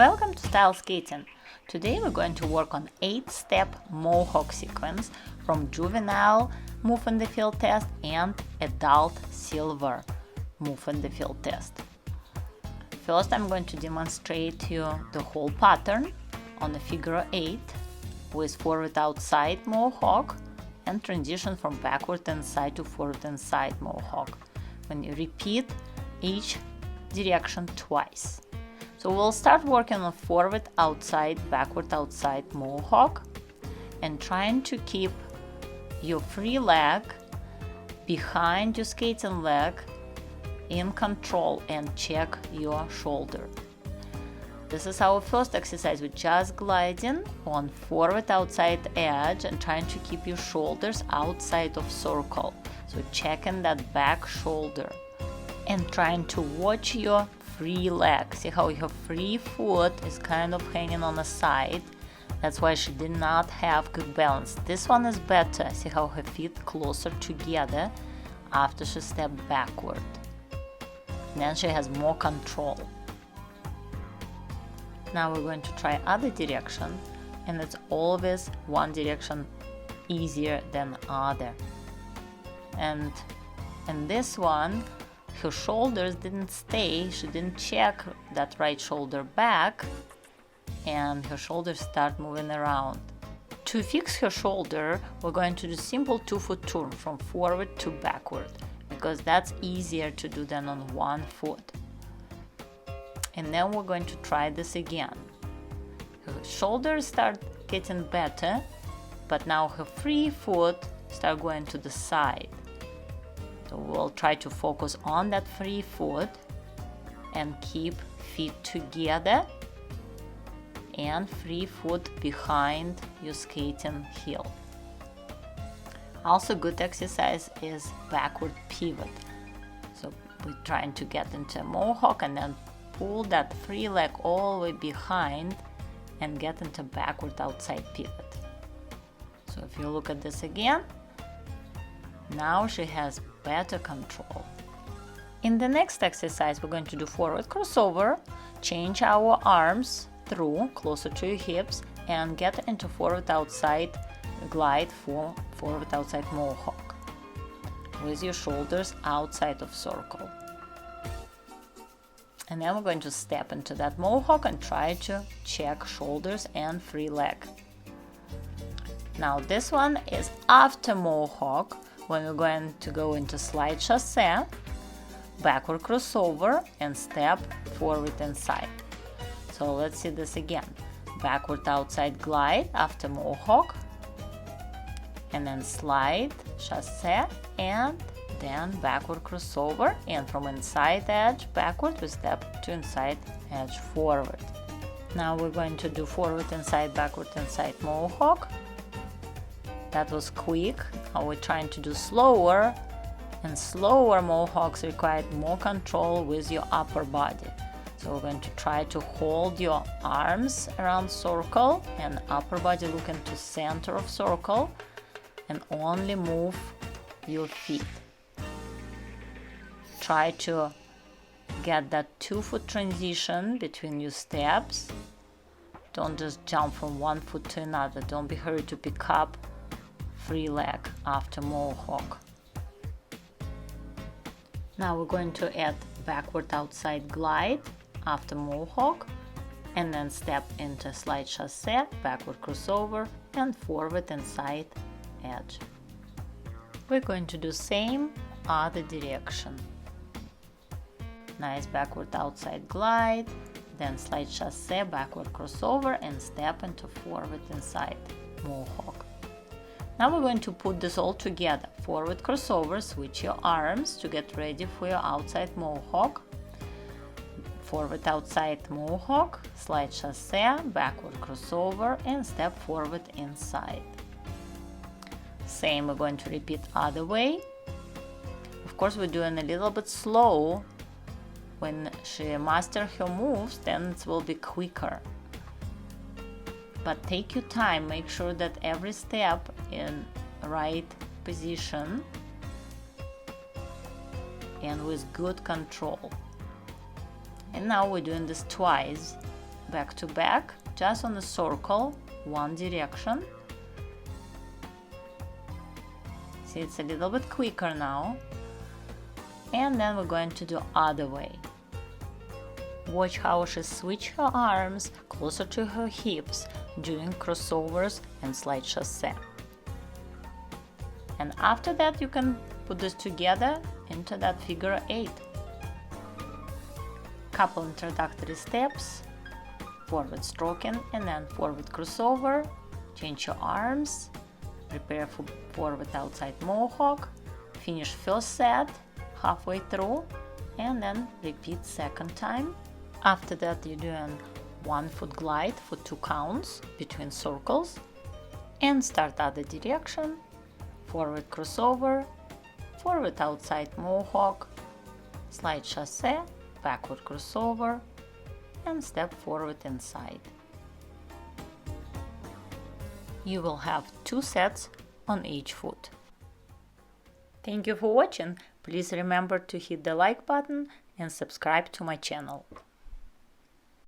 Welcome to Style Skating. Today we're going to work on 8-step Mohawk sequence from Juvenile Move in the Field test and Adult Silver Move in the Field test. First I'm going to demonstrate to you the whole pattern on a figure 8 with forward outside Mohawk and transition from backward and side to forward and side Mohawk when you repeat each direction twice. So we'll start working on forward outside, backward outside Mohawk and trying to keep your free leg behind your skating leg in control and check your shoulder. This is our first exercise. We're just gliding on forward outside edge and trying to keep your shoulders outside of circle. So checking that back shoulder and trying to watch your free leg. See how her free foot is kind of hanging on the side. That's why she did not have good balance. This one is better. See how her feet closer together after she stepped backward. Then she has more control. Now we're going to try other direction, and it's always one direction easier than other. And in this one, her shoulders didn't stay, she didn't check that right shoulder back, and her shoulders start moving around. To fix her shoulder, we're going to do simple 2-foot turn from forward to backward, because that's easier to do than on one foot. And then we're going to try this again. Her shoulders start getting better, but now her free foot start going to the side. So we'll try to focus on that free foot and keep feet together and free foot behind your skating heel. Also good exercise is backward pivot. So we're trying to get into a Mohawk and then pull that free leg all the way behind and get into backward outside pivot. So if you look at this again, now she has better control. In the next exercise, we're going to do forward crossover, change our arms through closer to your hips and get into forward outside glide for forward outside Mohawk with your shoulders outside of circle. And then we're going to step into that Mohawk and try to check shoulders and free leg. Now this one is after Mohawk, when we're going to go into slide chasse, backward crossover and step forward and side. So let's see this again. Backward outside glide after Mohawk, and then slide, chasse, and then backward crossover, and from inside edge backward we step to inside edge forward. Now we're going to do forward inside, backward inside Mohawk. That was quick. Now we're trying to do slower, and slower Mohawks require more control with your upper body. So we're going to try to hold your arms around circle and upper body looking to center of circle and only move your feet. Try to get that 2-foot transition between your steps. Don't just jump from one foot to another. Don't be hurried to pick up free leg after Mohawk. Now we're going to add backward outside glide after Mohawk and then step into slide chasse, backward crossover and forward inside edge. We're going to do same other direction. Nice backward outside glide, then slide chasse, backward crossover and step into forward inside Mohawk. Now we're going to put this all together. Forward crossover, switch your arms to get ready for your outside Mohawk. Forward outside Mohawk, slide chasse, backward crossover and step forward inside. Same, we're going to repeat other way. Of course we're doing a little bit slow. When she masters her moves, then it will be quicker. But take your time, make sure that every step in right position and with good control. And now we're doing this twice. back to back, just on a circle, one direction. See, it's a little bit quicker now. And then we're going to do other way. Watch how she switches her arms closer to her hips, doing crossovers and slide chasse. And after that you can put this together into that figure 8. Couple introductory steps, forward stroking and then forward crossover, change your arms, prepare for forward outside mohawk, finish first set halfway through and then repeat second time. After that you're doing 1 foot glide for 2 counts between circles and start other direction, forward crossover, forward outside mohawk, slide chasse, backward crossover and step forward inside. You will have 2 sets on each foot. Thank you for watching. Please remember to hit the like button and subscribe to my channel.